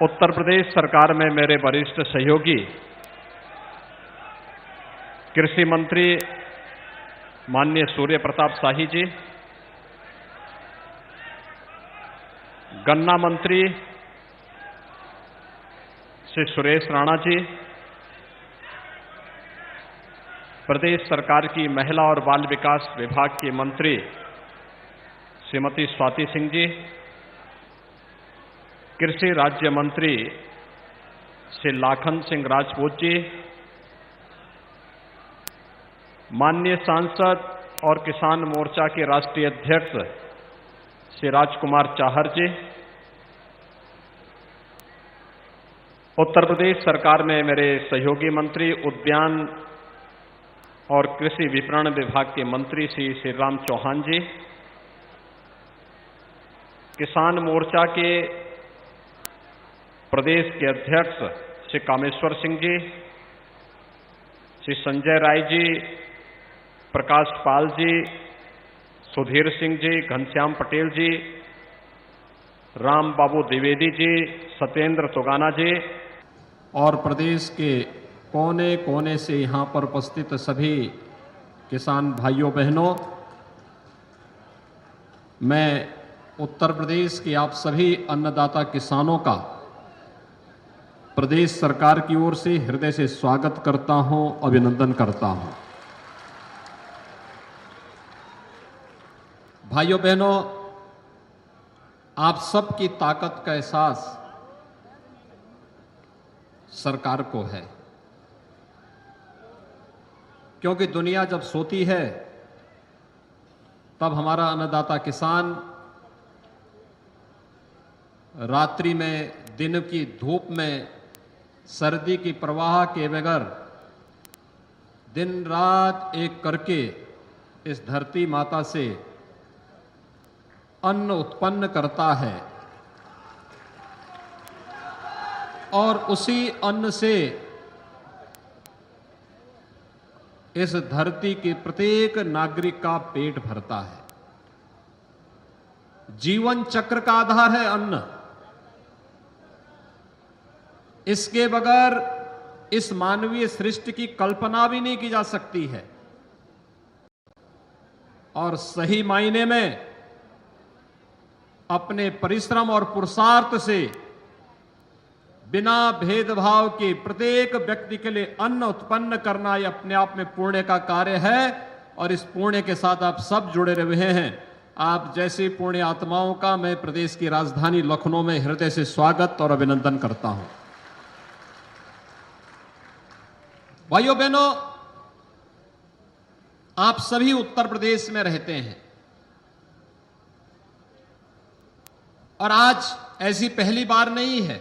उत्तर प्रदेश सरकार में मेरे वरिष्ठ सहयोगी कृषि मंत्री माननीय सूर्य प्रताप शाही जी, गन्ना मंत्री श्री सुरेश राणा जी, प्रदेश सरकार की महिला और बाल विकास विभाग की मंत्री श्रीमती स्वाति सिंह जी, कृषि राज्य मंत्री श्री लाखन सिंह राजपूत जी, माननीय सांसद और किसान मोर्चा के राष्ट्रीय अध्यक्ष श्री राजकुमार चाहर जी, उत्तर प्रदेश सरकार में मेरे सहयोगी मंत्री उद्यान और कृषि विपणन विभाग के मंत्री श्री श्रीराम चौहान जी, किसान मोर्चा के प्रदेश के अध्यक्ष श्री कामेश्वर सिंह जी, श्री संजय राय जी, प्रकाश पाल जी, सुधीर सिंह जी, घनश्याम पटेल जी, राम बाबू द्विवेदी जी, सत्येंद्र तुगाना जी और प्रदेश के कोने कोने से यहां पर उपस्थित सभी किसान भाइयों बहनों, मैं उत्तर प्रदेश के आप सभी अन्नदाता किसानों का प्रदेश सरकार की ओर से हृदय से स्वागत करता हूं, अभिनंदन करता हूं। भाइयों बहनों, आप सबकी ताकत का एहसास सरकार को है, क्योंकि दुनिया जब सोती है तब हमारा अन्नदाता किसान रात्रि में, दिन की धूप में, सर्दी की प्रवाह के बगैर दिन रात एक करके इस धरती माता से अन्न उत्पन्न करता है और उसी अन्न से इस धरती के प्रत्येक नागरिक का पेट भरता है। जीवन चक्र का आधार है अन्न। इसके बगैर इस मानवीय सृष्टि की कल्पना भी नहीं की जा सकती है और सही मायने में अपने परिश्रम और पुरुषार्थ से बिना भेदभाव के प्रत्येक व्यक्ति के लिए अन्न उत्पन्न करना यह अपने आप में पुण्य का कार्य है और इस पुण्य के साथ आप सब जुड़े रहे हैं। आप जैसे पुण्य आत्माओं का मैं प्रदेश की राजधानी लखनऊ में हृदय से स्वागत और अभिनंदन करता हूं। भाइयों बहनों, आप सभी उत्तर प्रदेश में रहते हैं और आज ऐसी पहली बार नहीं है।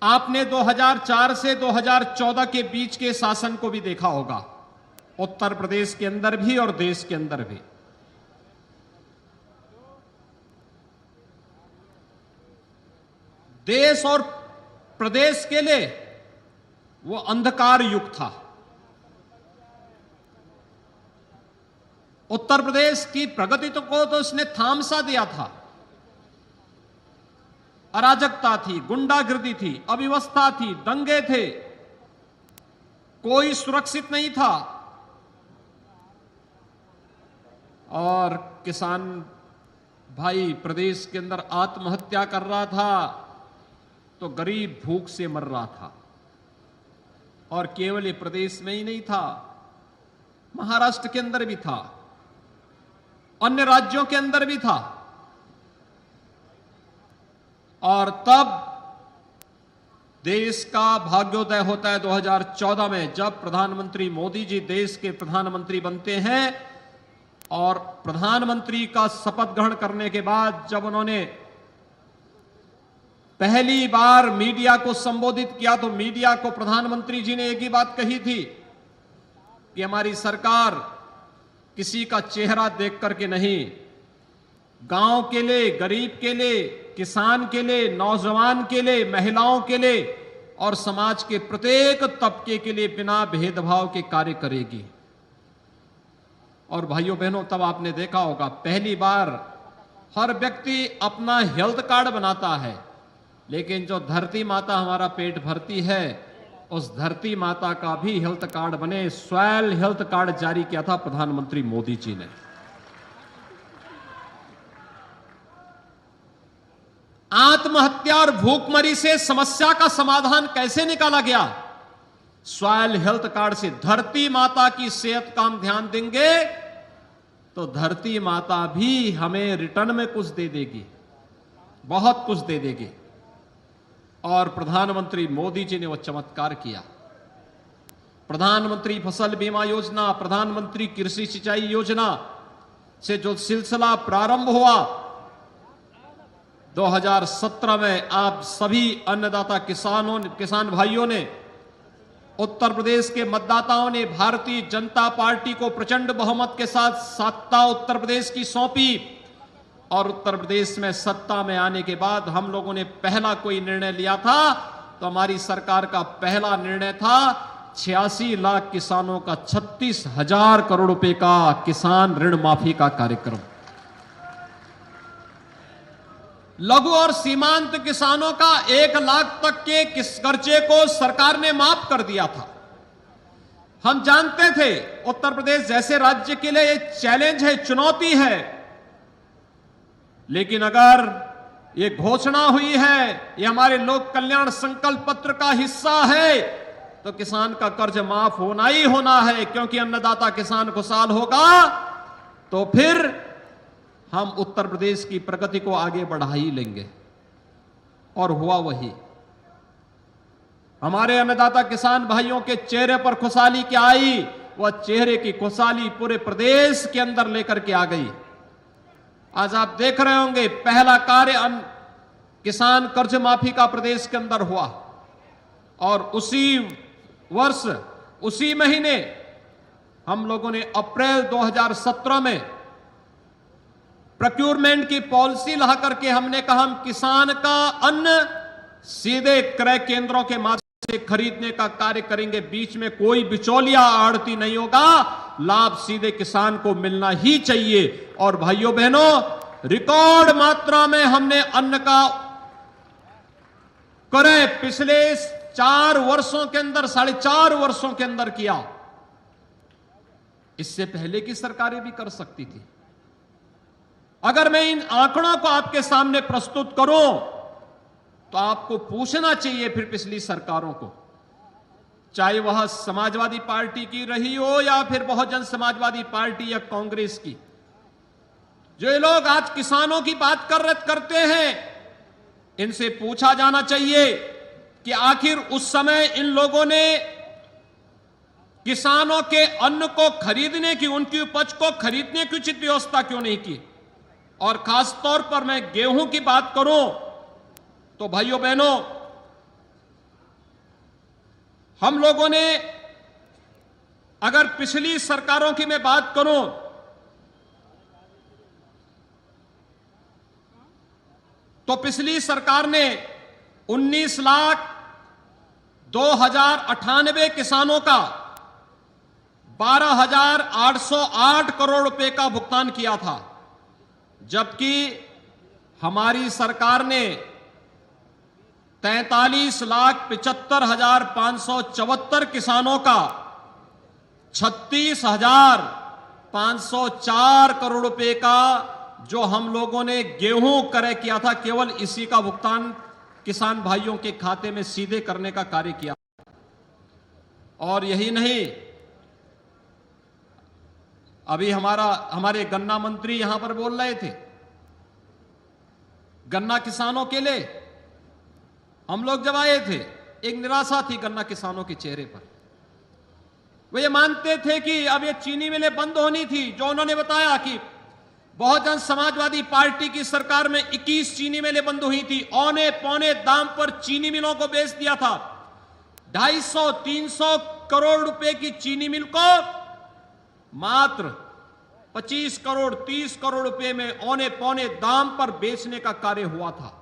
आपने 2004 से 2014 के बीच के शासन को भी देखा होगा, उत्तर प्रदेश के अंदर भी और देश के अंदर भी। देश और प्रदेश के लिए वो अंधकार युग था। उत्तर प्रदेश की प्रगति को तो उसने थाम सा दिया था। अराजकता थी, गुंडागिर्दी थी, अव्यवस्था थी, दंगे थे, कोई सुरक्षित नहीं था और किसान भाई प्रदेश के अंदर आत्महत्या कर रहा था तो गरीब भूख से मर रहा था। और केवल ये प्रदेश में ही नहीं था, महाराष्ट्र के अंदर भी था, अन्य राज्यों के अंदर भी था। और तब देश का भाग्योदय होता है 2014 में, जब प्रधानमंत्री मोदी जी देश के प्रधानमंत्री बनते हैं और प्रधानमंत्री का शपथ ग्रहण करने के बाद जब उन्होंने पहली बार मीडिया को संबोधित किया तो मीडिया को प्रधानमंत्री जी ने एक ही बात कही थी कि हमारी सरकार किसी का चेहरा देख करके नहीं, गांव के लिए, गरीब के लिए, किसान के लिए, नौजवान के लिए, महिलाओं के लिए और समाज के प्रत्येक तबके के लिए बिना भेदभाव के कार्य करेगी। और भाइयों बहनों, तब आपने देखा होगा पहली बार हर व्यक्ति अपना हेल्थ कार्ड बनाता है, लेकिन जो धरती माता हमारा पेट भरती है, उस धरती माता का भी हेल्थ कार्ड बने, स्वैल हेल्थ कार्ड जारी किया था प्रधानमंत्री मोदी जी ने। आत्महत्या और भूखमरी से समस्या का समाधान कैसे निकाला गया? स्वैल हेल्थ कार्ड से। धरती माता की सेहत का हम ध्यान देंगे तो धरती माता भी हमें रिटर्न में कुछ दे देगी, बहुत कुछ दे देगी। और प्रधानमंत्री मोदी जी ने वो चमत्कार किया। प्रधानमंत्री फसल बीमा योजना, प्रधानमंत्री कृषि सिंचाई योजना से जो सिलसिला प्रारंभ हुआ 2017 में, आप सभी अन्नदाता किसान भाइयों ने, उत्तर प्रदेश के मतदाताओं ने भारतीय जनता पार्टी को प्रचंड बहुमत के साथ सत्ता उत्तर प्रदेश की सौंपी। और उत्तर प्रदेश में सत्ता में आने के बाद हम लोगों ने पहला कोई निर्णय लिया था तो हमारी सरकार का पहला निर्णय था 86 लाख किसानों का 36,000 करोड़ रुपए का किसान ऋण माफी का कार्यक्रम। लघु और सीमांत किसानों का 1 लाख तक के कर्जे को सरकार ने माफ कर दिया था। हम जानते थे उत्तर प्रदेश जैसे राज्य के लिए ये चैलेंज है, चुनौती है, लेकिन अगर ये घोषणा हुई है, ये हमारे लोक कल्याण संकल्प पत्र का हिस्सा है, तो किसान का कर्ज माफ होना ही होना है। क्योंकि अन्नदाता किसान खुशहाल होगा तो फिर हम उत्तर प्रदेश की प्रगति को आगे बढ़ा ही लेंगे। और हुआ वही। हमारे अन्नदाता किसान भाइयों के चेहरे पर खुशहाली क्या आई, वह चेहरे की खुशहाली पूरे प्रदेश के अंदर लेकर के आ गई। आज आप देख रहे होंगे पहला कार्य किसान कर्ज माफी का प्रदेश के अंदर हुआ। और उसी वर्ष, उसी महीने हम लोगों ने अप्रैल 2017 में प्रोक्योरमेंट की पॉलिसी ला करके हमने कहा हम किसान का अन्न सीधे क्रय केंद्रों के माध्यम से खरीदने का कार्य करेंगे। बीच में कोई बिचौलिया आड़ती नहीं होगा, लाभ सीधे किसान को मिलना ही चाहिए। और भाइयों बहनों, रिकॉर्ड मात्रा में हमने अन्न का क्रय पिछले 4 वर्षों के अंदर, 4.5 वर्षों के अंदर किया। इससे पहले की सरकारें भी कर सकती थी। अगर मैं इन आंकड़ों को आपके सामने प्रस्तुत करूं तो आपको पूछना चाहिए फिर पिछली सरकारों को, चाहे वह समाजवादी पार्टी की रही हो या फिर बहुजन समाजवादी पार्टी या कांग्रेस की, जो ये लोग आज किसानों की बात करते हैं, इनसे पूछा जाना चाहिए कि आखिर उस समय इन लोगों ने किसानों के अन्न को खरीदने की, उनकी उपज को खरीदने की उचित व्यवस्था क्यों नहीं की। और खास तौर पर मैं गेहूं की बात करूं तो भाइयों बहनों, हम लोगों ने, अगर पिछली सरकारों की मैं बात करूं तो पिछली सरकार ने 19,02,098 किसानों का 12,808 करोड़ रुपए का भुगतान किया था, जबकि हमारी सरकार ने 43,75,574 किसानों का 36,504 करोड़ रुपए का जो हम लोगों ने गेहूं क्रय किया था, केवल इसी का भुगतान किसान भाइयों के खाते में सीधे करने का कार्य किया। और यही नहीं, अभी हमारे गन्ना मंत्री यहां पर बोल रहे थे, गन्ना किसानों के लिए हम लोग जब आए थे एक निराशा थी गन्ना किसानों के चेहरे पर। वे ये मानते थे कि अब ये चीनी मिलें बंद होनी थी, जो उन्होंने बताया कि बहुजन समाजवादी पार्टी की सरकार में 21 चीनी मिलें बंद हुई थी। औने पौने दाम पर चीनी मिलों को बेच दिया था। 250-300 करोड़ रुपए की चीनी मिल को मात्र 25 करोड़ 30 करोड़ रुपए में औने पौने दाम पर बेचने का कार्य हुआ था।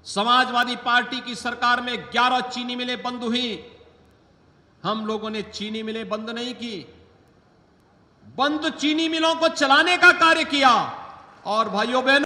समाजवादी पार्टी की सरकार में 11 चीनी मिलें बंद हुई। हम लोगों ने चीनी मिलें बंद नहीं की, बंद चीनी मिलों को चलाने का कार्य किया और भाइयों बहनों,